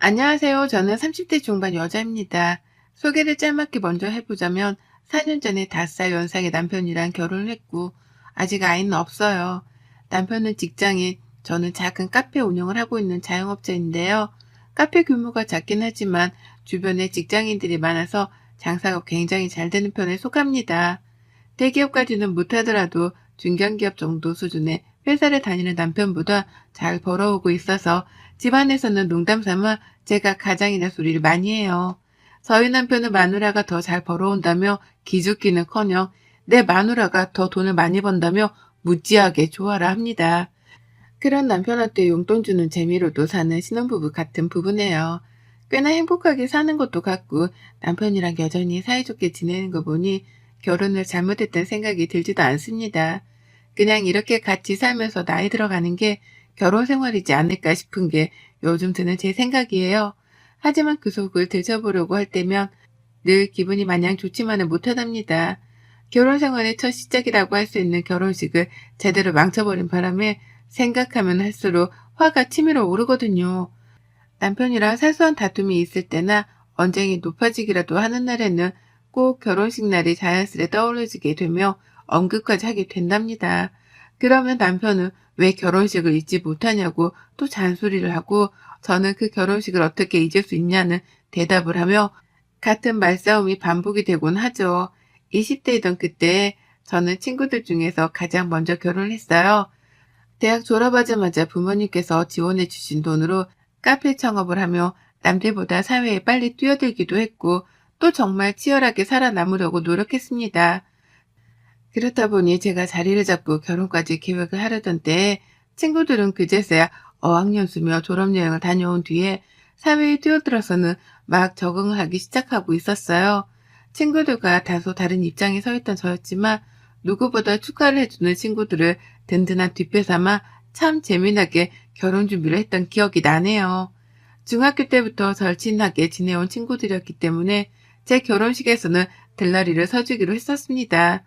안녕하세요. 저는 30대 중반 여자입니다. 소개를 짤막히 먼저 해보자면 4년 전에 5살 연상의 남편이랑 결혼을 했고 아직 아이는 없어요. 남편은 직장인, 저는 작은 카페 운영을 하고 있는 자영업자인데요. 카페 규모가 작긴 하지만 주변에 직장인들이 많아서 장사가 굉장히 잘 되는 편에 속합니다. 대기업까지는 못하더라도 중견기업 정도 수준의 회사를 다니는 남편보다 잘 벌어오고 있어서 집안에서는 농담 삼아 제가 가장이라 소리를 많이 해요. 저희 남편은 마누라가 더 잘 벌어온다며 기죽기는커녕 내 마누라가 더 돈을 많이 번다며 무지하게 좋아라 합니다. 그런 남편한테 용돈 주는 재미로도 사는 신혼부부 같은 부부네요. 꽤나 행복하게 사는 것도 같고 남편이랑 여전히 사이좋게 지내는 거 보니 결혼을 잘못했다는 생각이 들지도 않습니다. 그냥 이렇게 같이 살면서 나이 들어가는 게 결혼 생활이지 않을까 싶은 게 요즘 드는 제 생각이에요. 하지만 그 속을 들춰보려고 할 때면 늘 기분이 마냥 좋지만은 못하답니다. 결혼 생활의 첫 시작이라고 할 수 있는 결혼식을 제대로 망쳐버린 바람에 생각하면 할수록 화가 치밀어 오르거든요. 남편이랑 사소한 다툼이 있을 때나 언쟁이 높아지기라도 하는 날에는 꼭 결혼식 날이 자연스레 떠올려지게 되며 언급까지 하게 된답니다. 그러면 남편은 왜 결혼식을 잊지 못하냐고 또 잔소리를 하고 저는 그 결혼식을 어떻게 잊을 수 있냐는 대답을 하며 같은 말싸움이 반복이 되곤 하죠. 20대이던 그때 저는 친구들 중에서 가장 먼저 결혼을 했어요. 대학 졸업하자마자 부모님께서 지원해 주신 돈으로 카페 창업을 하며 남들보다 사회에 빨리 뛰어들기도 했고 또 정말 치열하게 살아남으려고 노력했습니다. 그렇다 보니 제가 자리를 잡고 결혼까지 계획을 하려던 때에 친구들은 그제서야 어학연수며 졸업여행을 다녀온 뒤에 사회에 뛰어들어서는 막 적응을 하기 시작하고 있었어요. 친구들과 다소 다른 입장에 서 있던 저였지만 누구보다 축하를 해주는 친구들을 든든한 뒷배 삼아 참 재미나게 결혼 준비를 했던 기억이 나네요. 중학교 때부터 절친하게 지내온 친구들이었기 때문에 제 결혼식에서는 들러리를 서주기로 했었습니다.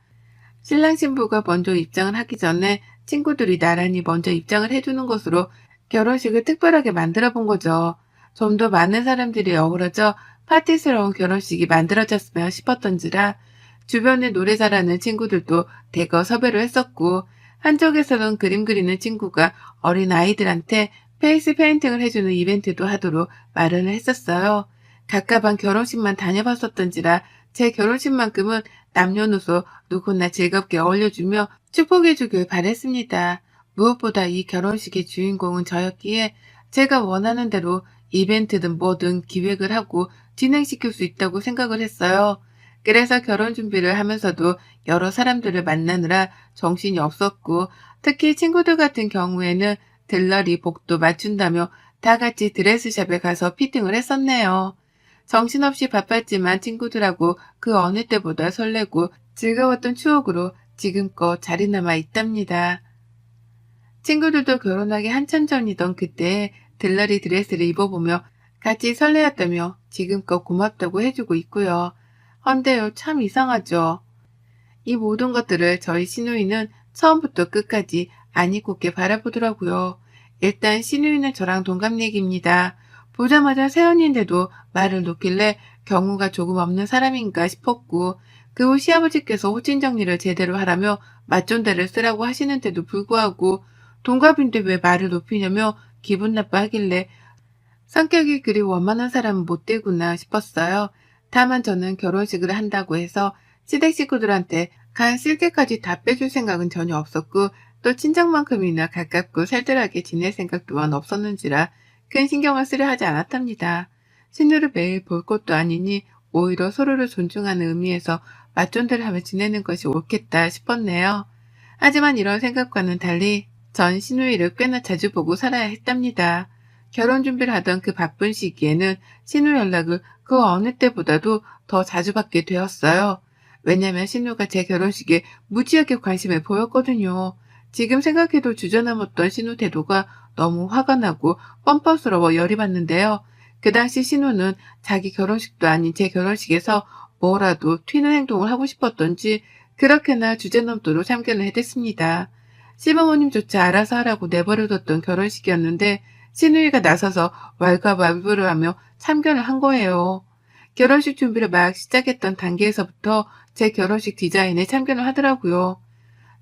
신랑 신부가 먼저 입장을 하기 전에 친구들이 나란히 먼저 입장을 해주는 것으로 결혼식을 특별하게 만들어 본 거죠. 좀 더 많은 사람들이 어우러져 파티스러운 결혼식이 만들어졌으면 싶었던지라 주변에 노래 잘하는 친구들도 대거 섭외를 했었고 한쪽에서는 그림 그리는 친구가 어린 아이들한테 페이스 페인팅을 해주는 이벤트도 하도록 마련을 했었어요. 갑갑한 결혼식만 다녀봤었던지라 제 결혼식만큼은 남녀노소 누구나 즐겁게 어울려주며 축복해주길 바랬습니다. 무엇보다 이 결혼식의 주인공은 저였기에 제가 원하는 대로 이벤트든 뭐든 기획을 하고 진행시킬 수 있다고 생각을 했어요. 그래서 결혼 준비를 하면서도 여러 사람들을 만나느라 정신이 없었고 특히 친구들 같은 경우에는 들러리 복도 맞춘다며 다 같이 드레스샵에 가서 피팅을 했었네요. 정신없이 바빴지만 친구들하고 그 어느 때보다 설레고 즐거웠던 추억으로 지금껏 자리 남아 있답니다. 친구들도 결혼하기 한참 전이던 그때 들러리 드레스를 입어보며 같이 설레었다며 지금껏 고맙다고 해주고 있고요. 헌데요, 참 이상하죠. 이 모든 것들을 저희 시누이는 처음부터 끝까지 안 잊고게 바라보더라고요. 일단 시누이는 저랑 동갑내기입니다. 보자마자 새언니인데도 말을 놓길래 경우가 조금 없는 사람인가 싶었고 그 후 시아버지께서 호칭 정리를 제대로 하라며 맞존대를 쓰라고 하시는데도 불구하고 동갑인데 왜 말을 높이냐며 기분 나빠하길래 성격이 그리 원만한 사람은 못 되구나 싶었어요. 다만 저는 결혼식을 한다고 해서 시댁 식구들한테 간 쓸개까지 다 빼줄 생각은 전혀 없었고 또 친정만큼이나 가깝고 살뜰하게 지낼 생각 또한 없었는지라 큰 신경을 쓰려 하지 않았답니다. 신우를 매일 볼 것도 아니니 오히려 서로를 존중하는 의미에서 맞존대를 하며 지내는 것이 옳겠다 싶었네요. 하지만 이런 생각과는 달리 전 시누이를 꽤나 자주 보고 살아야 했답니다. 결혼 준비를 하던 그 바쁜 시기에는 신우 연락을 그 어느 때보다도 더 자주 받게 되었어요. 왜냐면 신우가 제 결혼식에 무지하게 관심을 보였거든요. 지금 생각해도 주저넘었던 신우 태도가 너무 화가 나고 뻔뻔스러워 열이 받는데요. 그 당시 신우는 자기 결혼식도 아닌 제 결혼식에서 뭐라도 튀는 행동을 하고 싶었던지 그렇게나 주제넘도록 참견을 해댔습니다. 시부모님조차 알아서 하라고 내버려뒀던 결혼식이었는데 신우이가 나서서 왈가왈부를 하며 참견을 한 거예요. 결혼식 준비를 막 시작했던 단계에서부터 제 결혼식 디자인에 참견을 하더라고요.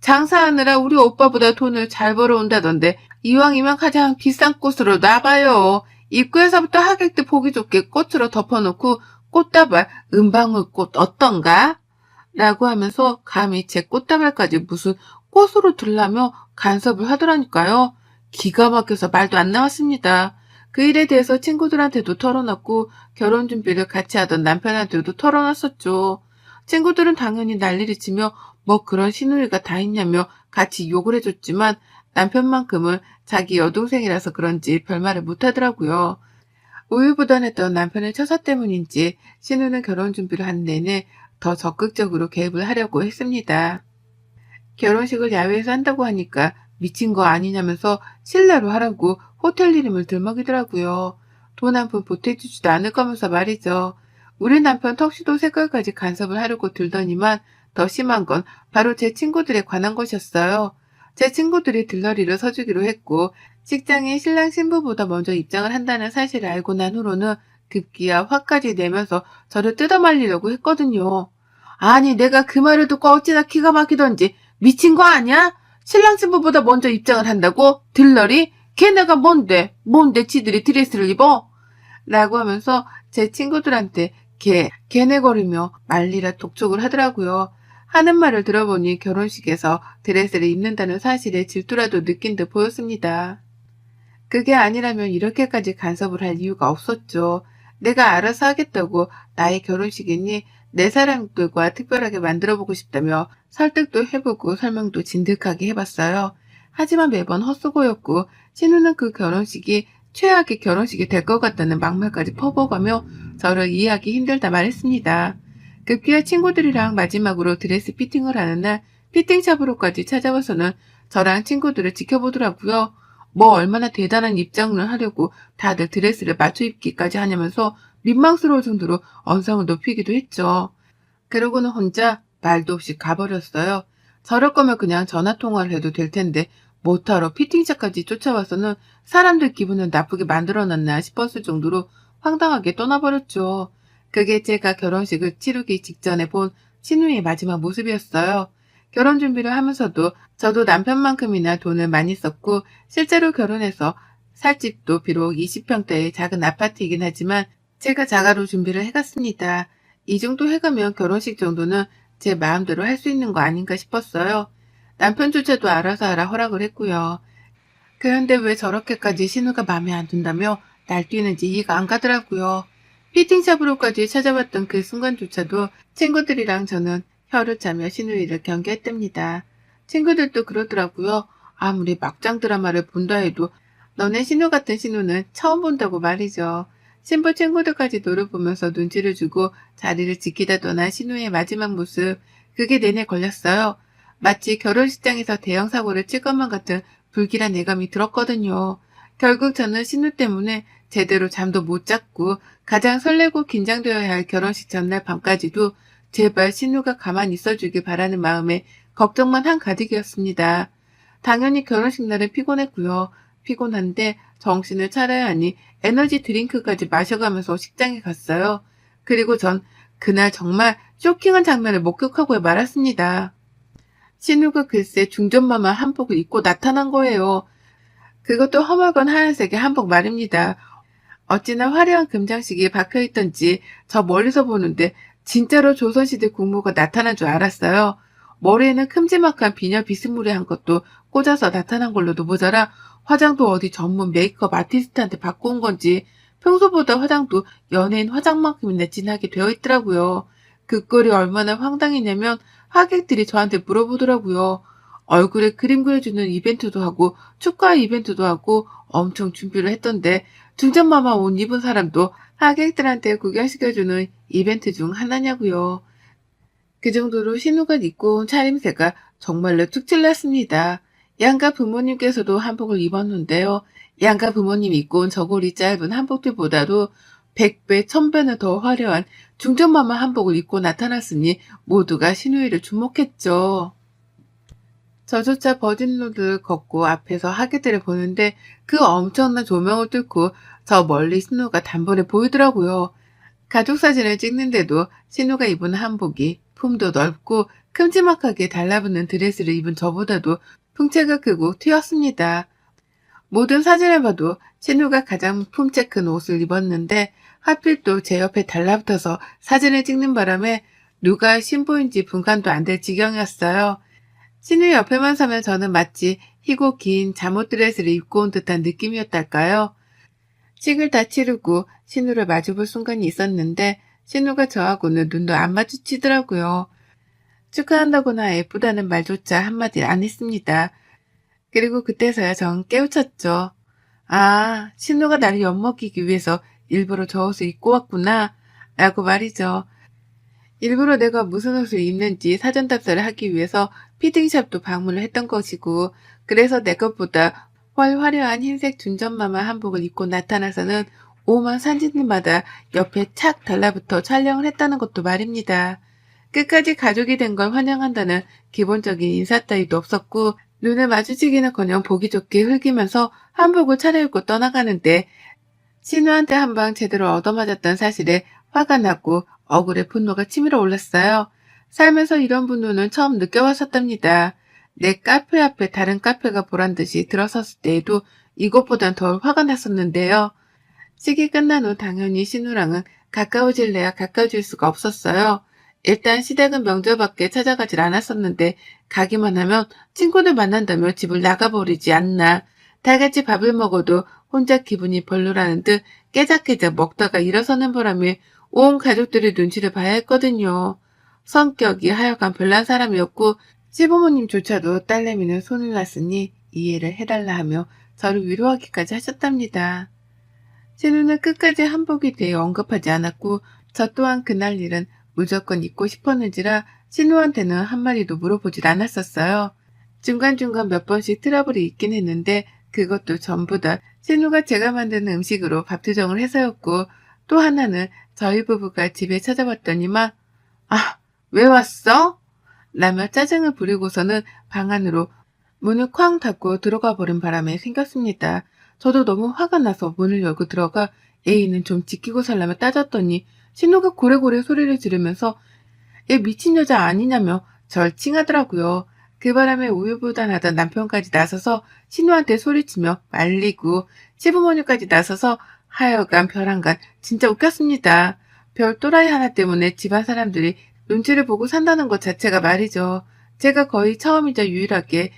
장사하느라 우리 오빠보다 돈을 잘 벌어온다던데 이왕이면 가장 비싼 꽃으로 놔봐요. 입구에서부터 하객들 보기 좋게 꽃으로 덮어놓고 꽃다발, 은방울꽃 어떤가? 라고 하면서 감히 제 꽃다발까지 무슨 꽃으로 들라며 간섭을 하더라니까요. 기가 막혀서 말도 안 나왔습니다. 그 일에 대해서 친구들한테도 털어놨고 결혼 준비를 같이 하던 남편한테도 털어놨었죠. 친구들은 당연히 난리를 치며 뭐 그런 시누이가 다 있냐며 같이 욕을 해줬지만 남편만큼은 자기 여동생이라서 그런지 별말을 못하더라고요. 우유부단했던 남편의 처사 때문인지 신우는 결혼 준비를 한 내내 더 적극적으로 개입을 하려고 했습니다. 결혼식을 야외에서 한다고 하니까 미친 거 아니냐면서 실내로 하라고 호텔 이름을 들먹이더라고요. 돈 한 푼 보태주지도 않을 거면서 말이죠. 우리 남편 턱시도 색깔까지 간섭을 하려고 들더니만 더 심한 건 바로 제 친구들에 관한 것이었어요. 제 친구들이 들러리를 서주기로 했고 식장에 신랑 신부보다 먼저 입장을 한다는 사실을 알고 난 후로는 급기야 화까지 내면서 저를 뜯어말리려고 했거든요. 아니 내가 그 말을 듣고 어찌나 기가 막히던지 미친 거 아니야? 신랑 신부보다 먼저 입장을 한다고? 들러리? 걔네가 뭔데 지들이 드레스를 입어? 라고 하면서 제 친구들한테 걔네거리며 말리라 독촉을 하더라고요. 하는 말을 들어보니 결혼식에서 드레스를 입는다는 사실에 질투라도 느낀 듯 보였습니다. 그게 아니라면 이렇게까지 간섭을 할 이유가 없었죠. 내가 알아서 하겠다고 나의 결혼식이니 내 사람들과 특별하게 만들어보고 싶다며 설득도 해보고 설명도 진득하게 해봤어요. 하지만 매번 헛수고였고 신우는 그 결혼식이 최악의 결혼식이 될 것 같다는 막말까지 퍼부어가며 저를 이해하기 힘들다 말했습니다. 급기야 친구들이랑 마지막으로 드레스 피팅을 하는 날 피팅샵으로까지 찾아와서는 저랑 친구들을 지켜보더라고요. 뭐 얼마나 대단한 입장을 하려고 다들 드레스를 맞춰 입기까지 하냐면서 민망스러울 정도로 언성을 높이기도 했죠. 그러고는 혼자 말도 없이 가버렸어요. 저럴 거면 그냥 전화통화를 해도 될 텐데 못하러 피팅샵까지 쫓아와서는 사람들 기분을 나쁘게 만들어놨나 싶었을 정도로 황당하게 떠나버렸죠. 그게 제가 결혼식을 치르기 직전에 본 신우의 마지막 모습이었어요. 결혼 준비를 하면서도 저도 남편만큼이나 돈을 많이 썼고 실제로 결혼해서 살 집도 비록 20평대의 작은 아파트이긴 하지만 제가 자가로 준비를 해갔습니다. 이 정도 해가면 결혼식 정도는 제 마음대로 할 수 있는 거 아닌가 싶었어요. 남편조차도 알아서 하라 허락을 했고요. 그런데 왜 저렇게까지 신우가 마음에 안 든다며 날뛰는지 이해가 안 가더라고요. 피팅샵으로까지 찾아왔던 그 순간조차도 친구들이랑 저는 혀를 차며 신우이를 경계했답니다. 친구들도 그러더라고요. 아무리 막장 드라마를 본다 해도 너네 신우 같은 신우는 처음 본다고 말이죠. 신부 친구들까지 노려보면서 눈치를 주고 자리를 지키다 떠난 신우의 마지막 모습, 그게 내내 걸렸어요. 마치 결혼식장에서 대형 사고를 칠 것만 같은 불길한 예감이 들었거든요. 결국 저는 신우 때문에 제대로 잠도 못 잤고 가장 설레고 긴장되어야 할 결혼식 전날 밤까지도 제발 신우가 가만히 있어주길 바라는 마음에 걱정만 한가득이었습니다. 당연히 결혼식 날은 피곤했고요. 피곤한데 정신을 차려야 하니 에너지 드링크까지 마셔가면서 식장에 갔어요. 그리고 전 그날 정말 쇼킹한 장면을 목격하고 말았습니다. 신우가 글쎄 중전마마 한복을 입고 나타난 거예요. 그것도 허물건 하얀색의 한복 말입니다. 어찌나 화려한 금장식이 박혀있던지 저 멀리서 보는데 진짜로 조선시대 국무가 나타난 줄 알았어요. 머리에는 큼지막한 비녀 비스무리한 것도 꽂아서 나타난 걸로도 모자라 화장도 어디 전문 메이크업 아티스트한테 받고 온 건지 평소보다 화장도 연예인 화장만큼이나 진하게 되어 있더라고요. 그 꼴이 얼마나 황당했냐면 하객들이 저한테 물어보더라고요. 얼굴에 그림 그려주는 이벤트도 하고 축하 이벤트도 하고 엄청 준비를 했던데 중전마마 옷 입은 사람도 하객들한테 구경시켜주는 이벤트 중 하나냐고요. 그 정도로 신우가 입고 온 차림새가 정말로 특출났습니다. 양가 부모님께서도 한복을 입었는데요. 양가 부모님 입고 온 저고리 짧은 한복들보다도 100배, 1000배는 더 화려한 중전마마 한복을 입고 나타났으니 모두가 신우이를 주목했죠. 저조차 버진로드를 걷고 앞에서 하객들을 보는데 그 엄청난 조명을 뚫고 저 멀리 신우가 단번에 보이더라고요. 가족 사진을 찍는데도 신우가 입은 한복이 품도 넓고 큼지막하게 달라붙는 드레스를 입은 저보다도 풍채가 크고 튀었습니다. 모든 사진을 봐도 신우가 가장 품체 큰 옷을 입었는데 하필 또 제 옆에 달라붙어서 사진을 찍는 바람에 누가 신부인지 분간도 안 될 지경이었어요. 신우 옆에만 서면 저는 마치 희고 긴 잠옷 드레스를 입고 온 듯한 느낌이었달까요? 식을 다 치르고 신우를 마주볼 순간이 있었는데 신우가 저하고는 눈도 안 마주치더라고요. 축하한다거나 예쁘다는 말조차 한마디 안 했습니다. 그리고 그때서야 전 깨우쳤죠. 아, 신우가 나를 엿먹이기 위해서 일부러 저 옷을 입고 왔구나 라고 말이죠. 일부러 내가 무슨 옷을 입는지 사전 답사를 하기 위해서 피팅샵도 방문을 했던 것이고, 그래서 내 것보다 훨 화려한 흰색 준전마마 한복을 입고 나타나서는 오만 산지들마다 옆에 착 달라붙어 촬영을 했다는 것도 말입니다. 끝까지 가족이 된 걸 환영한다는 기본적인 인사 따위도 없었고, 눈을 마주치기는커녕 보기 좋게 흘기면서 한복을 차려입고 떠나가는데 신우한테 한 방 제대로 얻어맞았던 사실에 화가 났고 억울해 분노가 치밀어 올랐어요. 살면서 이런 분노는 처음 느껴봤었답니다. 내 카페 앞에 다른 카페가 보란듯이 들어섰을 때에도 이것보단 덜 화가 났었는데요. 식이 끝난 후 당연히 신우랑은 가까워질래야 가까워질 수가 없었어요. 일단 시댁은 명절밖에 찾아가질 않았었는데 가기만 하면 친구들 만난다며 집을 나가버리지 않나. 다같이 밥을 먹어도 혼자 기분이 별로라는 듯 깨작깨작 먹다가 일어서는 바람에 온 가족들의 눈치를 봐야 했거든요. 성격이 하여간 별난 사람이었고 시부모님조차도 딸내미는 손을 놨으니 이해를 해달라 하며 저를 위로하기까지 하셨답니다. 신우는 끝까지 한복에 대해 언급하지 않았고 저 또한 그날 일은 무조건 입고 싶었는지라 신우한테는 한마디도 물어보질 않았었어요. 중간중간 몇 번씩 트러블이 있긴 했는데 그것도 전부 다 신우가 제가 만드는 음식으로 밥투정을 해서였고, 또 하나는 저희 부부가 집에 찾아왔더니만 아, 왜 왔어? 라며 짜증을 부리고서는 방 안으로 문을 쾅 닫고 들어가 버린 바람에 생겼습니다. 저도 너무 화가 나서 문을 열고 들어가 애인은 좀 지키고 살라며 따졌더니 신우가 고래고래 소리를 지르면서 얘 미친 여자 아니냐며 절 칭하더라고요. 그 바람에 우유부단하던 남편까지 나서서 신우한테 소리치며 말리고 시부모님까지 나서서 하여간 별한간 진짜 웃겼습니다. 별 또라이 하나 때문에 집안 사람들이 눈치를 보고 산다는 것 자체가 말이죠. 제가 거의 처음이자 유일하게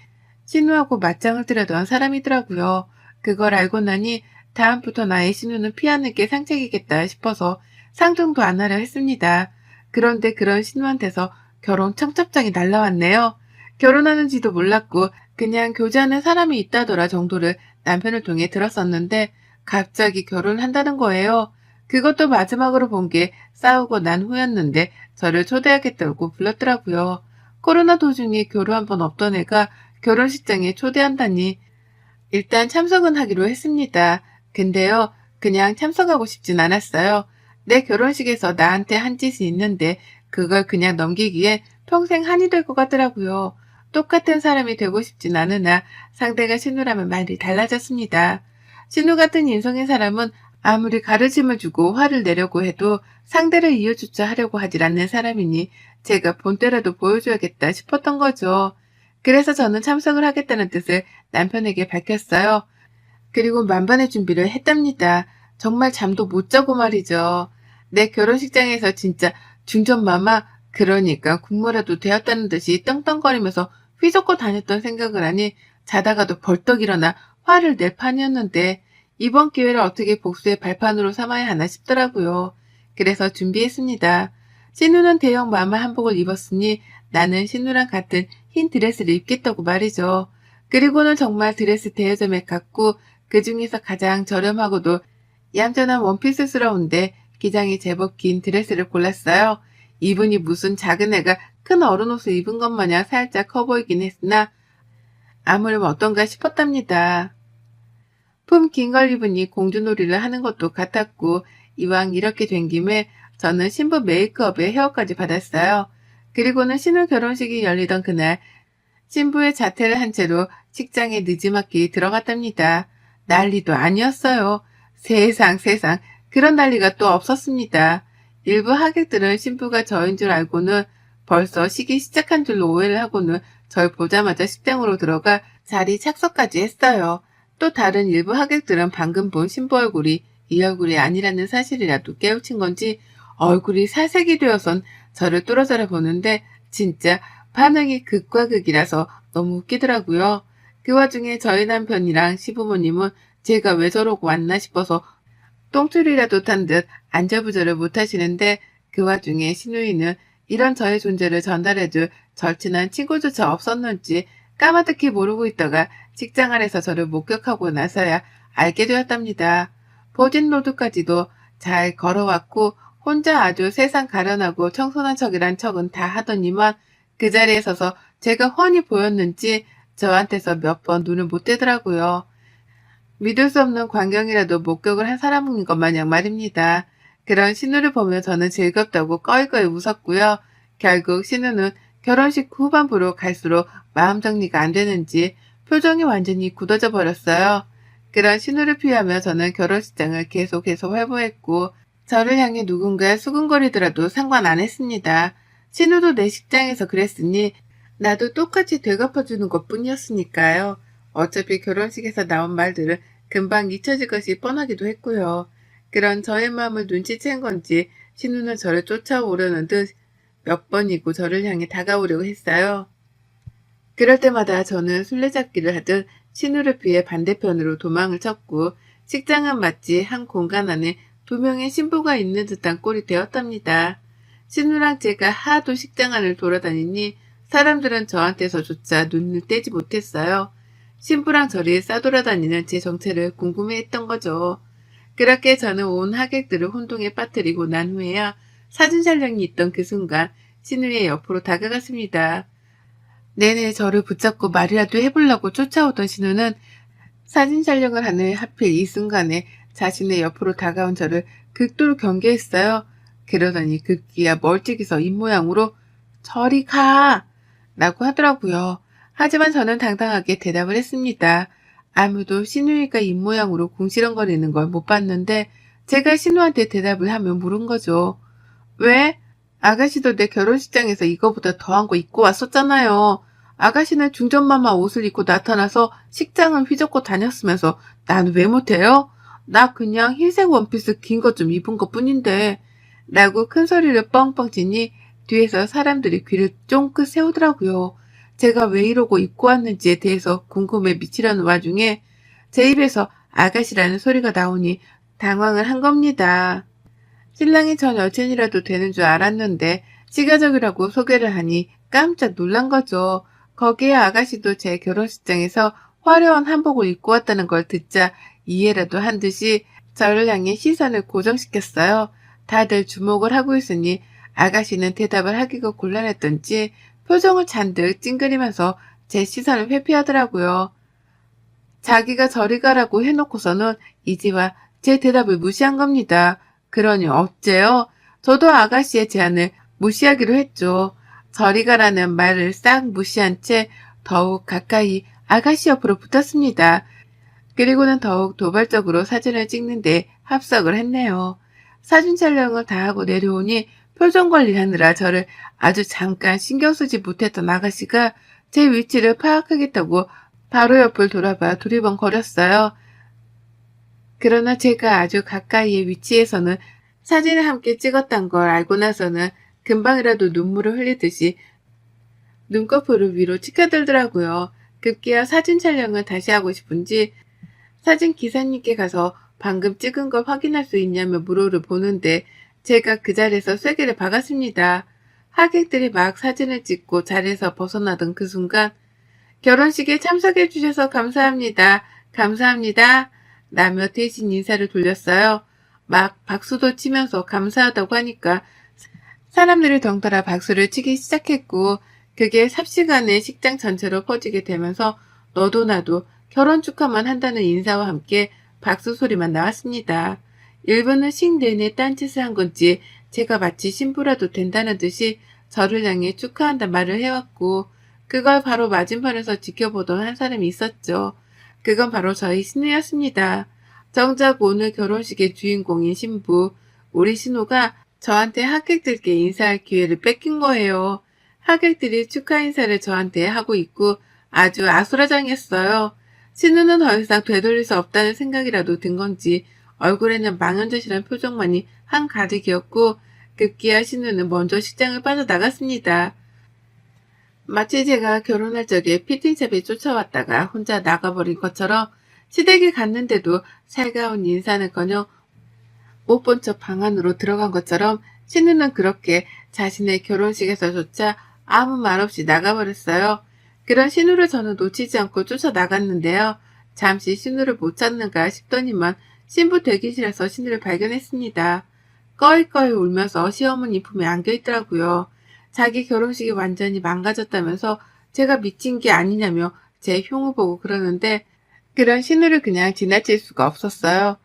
신우하고 맞짱을 뜨려던 사람이더라고요. 그걸 알고 나니 다음부터 나의 신우는 피하는 게 상책이겠다 싶어서 상종도 안 하려 했습니다. 그런데 그런 신우한테서 결혼 청첩장이 날라왔네요. 결혼하는지도 몰랐고 그냥 교제하는 사람이 있다더라 정도를 남편을 통해 들었었는데 갑자기 결혼한다는 거예요. 그것도 마지막으로 본 게 싸우고 난 후였는데 저를 초대하겠다고 불렀더라고요. 코로나 도중에 교류 한 번 없던 애가 결혼식장에 초대한다니 일단 참석은 하기로 했습니다. 근데요, 그냥 참석하고 싶진 않았어요. 내 결혼식에서 나한테 한 짓이 있는데 그걸 그냥 넘기기에 평생 한이 될 것 같더라고요. 똑같은 사람이 되고 싶진 않으나 상대가 신우라면 말이 달라졌습니다. 신우 같은 인성의 사람은 아무리 가르침을 주고 화를 내려고 해도 상대를 이해조차 하려고 하질 않는 사람이니 제가 본때라도 보여줘야겠다 싶었던 거죠. 그래서 저는 참석을 하겠다는 뜻을 남편에게 밝혔어요. 그리고 만반의 준비를 했답니다. 정말 잠도 못 자고 말이죠. 내 결혼식장에서 진짜 중전마마, 그러니까 국모라도 되었다는 듯이 떵떵거리면서 휘젓고 다녔던 생각을 하니 자다가도 벌떡 일어나 화를 낼 판이었는데 이번 기회를 어떻게 복수의 발판으로 삼아야 하나 싶더라고요. 그래서 준비했습니다. 신우는 대형 마마 한복을 입었으니 나는 신우랑 같은 흰 드레스를 입겠다고 말이죠. 그리고는 정말 드레스 대여점에 갔고 그 중에서 가장 저렴하고도 얌전한 원피스스러운데 기장이 제법 긴 드레스를 골랐어요. 이분이 무슨 작은 애가 큰 어른 옷을 입은 것 마냥 살짝 커 보이긴 했으나 아무렴 어떤가 싶었답니다. 품 긴 걸 입으니 공주놀이를 하는 것도 같았고 이왕 이렇게 된 김에 저는 신부 메이크업에 헤어까지 받았어요. 그리고는 신우 결혼식이 열리던 그날 신부의 자퇴를 한 채로 식장에 늦지막히 들어갔답니다. 난리도 아니었어요. 세상 세상 그런 난리가 또 없었습니다. 일부 하객들은 신부가 저인 줄 알고는 벌써 식이 시작한 줄로 오해를 하고는 절 보자마자 식당으로 들어가 자리 착석까지 했어요. 또 다른 일부 하객들은 방금 본 신부 얼굴이 이 얼굴이 아니라는 사실이라도 깨우친 건지 얼굴이 살색이 되어선 저를 뚫어져라 보는데 진짜 반응이 극과 극이라서 너무 웃기더라고요. 그 와중에 저희 남편이랑 시부모님은 제가 왜 저러고 왔나 싶어서 똥줄이라도 탄 듯 안절부절을 못하시는데 그 와중에 시누이는 이런 저의 존재를 전달해줄 절친한 친구조차 없었는지 까마득히 모르고 있다가 식장 안에서 저를 목격하고 나서야 알게 되었답니다. 보진 로드까지도 잘 걸어왔고 혼자 아주 세상 가련하고 청순한 척이란 척은 다 하더니만 그 자리에 서서 제가 훤히 보였는지 저한테서 몇 번 눈을 못 떼더라고요. 믿을 수 없는 광경이라도 목격을 한 사람인 것 마냥 말입니다. 그런 신우를 보며 저는 즐겁다고 꺼이꺼이 웃었고요. 결국 신우는 결혼식 후반부로 갈수록 마음 정리가 안 되는지 표정이 완전히 굳어져 버렸어요. 그런 신우를 피하며 저는 결혼식장을 계속해서 회부했고 저를 향해 누군가 수근거리더라도 상관 안 했습니다. 신우도 내 식장에서 그랬으니 나도 똑같이 되갚아주는 것뿐이었으니까요. 어차피 결혼식에서 나온 말들은 금방 잊혀질 것이 뻔하기도 했고요. 그런 저의 마음을 눈치챈 건지 신우는 저를 쫓아오려는 듯 몇 번이고 저를 향해 다가오려고 했어요. 그럴 때마다 저는 술래잡기를 하듯 신우를 피해 반대편으로 도망을 쳤고 식장은 마치 한 공간 안에 두 명의 신부가 있는 듯한 꼴이 되었답니다. 신우랑 제가 하도 식장 안을 돌아다니니 사람들은 저한테서조차 눈을 떼지 못했어요. 신부랑 저리 싸돌아다니는 제 정체를 궁금해했던 거죠. 그렇게 저는 온 하객들을 혼동에 빠뜨리고 난 후에야 사진 촬영이 있던 그 순간 신우의 옆으로 다가갔습니다. 내내 저를 붙잡고 말이라도 해보려고 쫓아오던 신우는 사진 촬영을 하는 하필 이 순간에 자신의 옆으로 다가온 저를 극도로 경계했어요. 그러더니 급기야 멀찍이서 입모양으로 저리 가! 라고 하더라고요. 하지만 저는 당당하게 대답을 했습니다. 아무도 신우이가 입모양으로 궁시렁거리는 걸 못 봤는데 제가 신우한테 대답을 하면 물은 거죠. 왜? 아가씨도 내 결혼식장에서 이거보다 더한 거 입고 왔었잖아요. 아가씨는 중전마마 옷을 입고 나타나서 식장은 휘젓고 다녔으면서 난 왜 못해요? 나 그냥 흰색 원피스 긴 것 좀 입은 것 뿐인데 라고 큰 소리를 뻥뻥 치니 뒤에서 사람들이 귀를 쫑긋 세우더라고요. 제가 왜 이러고 입고 왔는지에 대해서 궁금해 미치려는 와중에 제 입에서 아가씨라는 소리가 나오니 당황을 한 겁니다. 신랑이 전 여친이라도 되는 줄 알았는데 시가족이라고 소개를 하니 깜짝 놀란 거죠. 거기에 아가씨도 제 결혼식장에서 화려한 한복을 입고 왔다는 걸 듣자 이해라도 한 듯이 저를 향해 시선을 고정시켰어요. 다들 주목을 하고 있으니 아가씨는 대답을 하기가 곤란했던지 표정을 잔뜩 찡그리면서 제 시선을 회피하더라고요. 자기가 저리 가라고 해놓고서는 이제와 제 대답을 무시한 겁니다. 그러니 어째요? 저도 아가씨의 제안을 무시하기로 했죠. 저리 가라는 말을 싹 무시한 채 더욱 가까이 아가씨 옆으로 붙었습니다. 그리고는 더욱 도발적으로 사진을 찍는데 합석을 했네요. 사진 촬영을 다 하고 내려오니 표정 관리하느라 저를 아주 잠깐 신경 쓰지 못했던 아가씨가 제 위치를 파악하겠다고 바로 옆을 돌아봐 두리번거렸어요. 그러나 제가 아주 가까이의 위치에서는 사진을 함께 찍었단 걸 알고 나서는 금방이라도 눈물을 흘리듯이 눈꺼풀을 위로 치켜들더라고요. 급기야 사진 촬영을 다시 하고 싶은지 사진 기사님께 가서 방금 찍은 걸 확인할 수 있냐며 물어를 보는데 제가 그 자리에서 쐐기를 박았습니다. 하객들이 막 사진을 찍고 자리에서 벗어나던 그 순간 결혼식에 참석해 주셔서 감사합니다. 감사합니다. 라며 대신 인사를 돌렸어요. 막 박수도 치면서 감사하다고 하니까 사람들이 덩달아 박수를 치기 시작했고 그게 삽시간에 식장 전체로 퍼지게 되면서 너도 나도 결혼 축하만 한다는 인사와 함께 박수 소리만 나왔습니다. 일부는 식 내내 딴짓을 한 건지 제가 마치 신부라도 된다는 듯이 저를 향해 축하한다 말을 해왔고 그걸 바로 맞은편에서 지켜보던 한 사람이 있었죠. 그건 바로 저희 신우였습니다. 정작 오늘 결혼식의 주인공인 신부, 우리 신우가 저한테 하객들께 인사할 기회를 뺏긴 거예요. 하객들이 축하 인사를 저한테 하고 있고 아주 아수라장했어요. 신우는 더 이상 되돌릴 수 없다는 생각이라도 든 건지 얼굴에는 망연자실한 표정만이 한가득이었고 급기야 신우는 먼저 식장을 빠져나갔습니다. 마치 제가 결혼할 적에 피팅샵에 쫓아왔다가 혼자 나가버린 것처럼 시댁에 갔는데도 살가운 인사는커녕 못 본 척 방 안으로 들어간 것처럼 신우는 그렇게 자신의 결혼식에서조차 아무 말 없이 나가버렸어요. 그런 신우를 저는 놓치지 않고 쫓아나갔는데요. 잠시 신우를 못 찾는가 싶더니만 신부 대기실에서 신우를 발견했습니다. 꺼이꺼이 울면서 시어머니 품에 안겨있더라고요. 자기 결혼식이 완전히 망가졌다면서 제가 미친 게 아니냐며 제 흉을 보고 그러는데 그런 신우를 그냥 지나칠 수가 없었어요.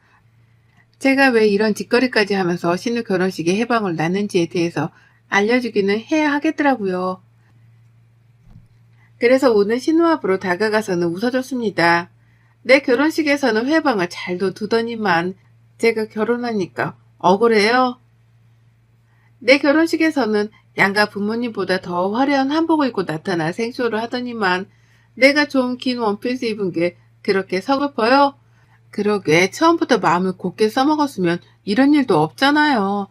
제가 왜 이런 짓거리까지 하면서 신우 결혼식에 해방을 놨는지에 대해서 알려주기는 해야 하겠더라고요. 그래서 오늘 신우 앞으로 다가가서는 웃어줬습니다. 내 결혼식에서는 회방을 잘도 두더니만 제가 결혼하니까 억울해요. 내 결혼식에서는 양가 부모님보다 더 화려한 한복을 입고 나타나 생쇼를 하더니만 내가 좀 긴 원피스 입은 게 그렇게 서글퍼요? 그러게 처음부터 마음을 곱게 써먹었으면 이런 일도 없잖아요.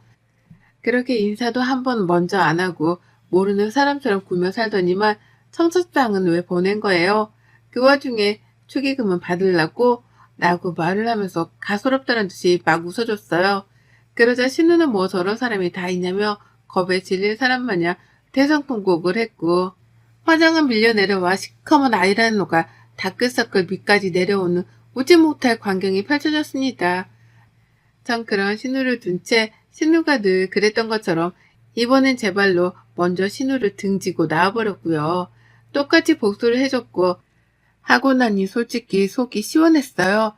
그렇게 인사도 한 번 먼저 안 하고 모르는 사람처럼 굴며 살더니만 청첩장은 왜 보낸 거예요? 그 와중에 축의금은 받으려고? 라고 말을 하면서 가소롭다는 듯이 막 웃어줬어요. 그러자 신우는 뭐 저런 사람이 다 있냐며 겁에 질린 사람 마냥 대성통곡을 했고 화장은 밀려 내려와 시커먼 아이라노가 다크서클 밑까지 내려오는 웃지 못할 광경이 펼쳐졌습니다. 전 그런 신우를 둔 채 신우가 늘 그랬던 것처럼 이번엔 제 발로 먼저 신우를 등지고 나와버렸고요. 똑같이 복수를 해줬고 하고 나니 솔직히 속이 시원했어요.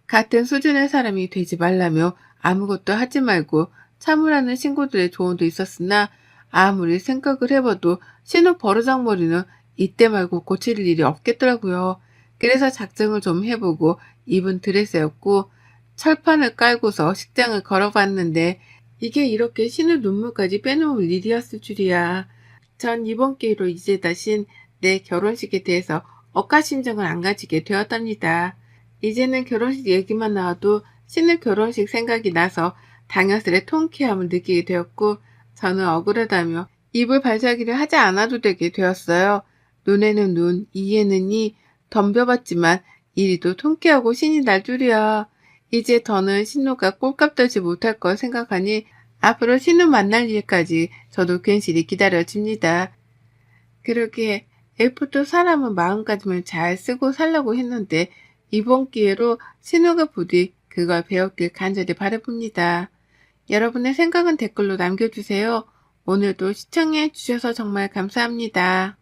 같은 수준의 사람이 되지 말라며 아무것도 하지 말고 참으라는 친구들의 조언도 있었으나 아무리 생각을 해봐도 신우 버르장머리는 이때 말고 고칠 일이 없겠더라고요. 그래서 작정을 좀 해보고 입은 드레스였고 철판을 깔고서 식장을 걸어봤는데 이게 이렇게 신우 눈물까지 빼놓을 일이었을 줄이야. 전 이번 기회로 이제 다신 내 결혼식에 대해서 억하심정을 안 가지게 되었답니다. 이제는 결혼식 얘기만 나와도 신우 결혼식 생각이 나서 당연스레 통쾌함을 느끼게 되었고 저는 억울하다며 입을 발차기를 하지 않아도 되게 되었어요. 눈에는 눈, 이에는 이 덤벼봤지만 이리도 통쾌하고 신이 날 줄이야. 이제 더는 신우가 꼴값 떨지 못할 걸 생각하니 앞으로 신우 만날 일까지 저도 괜시리 기다려집니다. 그러기에 애프터 사람은 마음가짐을 잘 쓰고 살라고 했는데 이번 기회로 신우가 부디 그걸 배웠길 간절히 바라봅니다. 여러분의 생각은 댓글로 남겨주세요. 오늘도 시청해 주셔서 정말 감사합니다.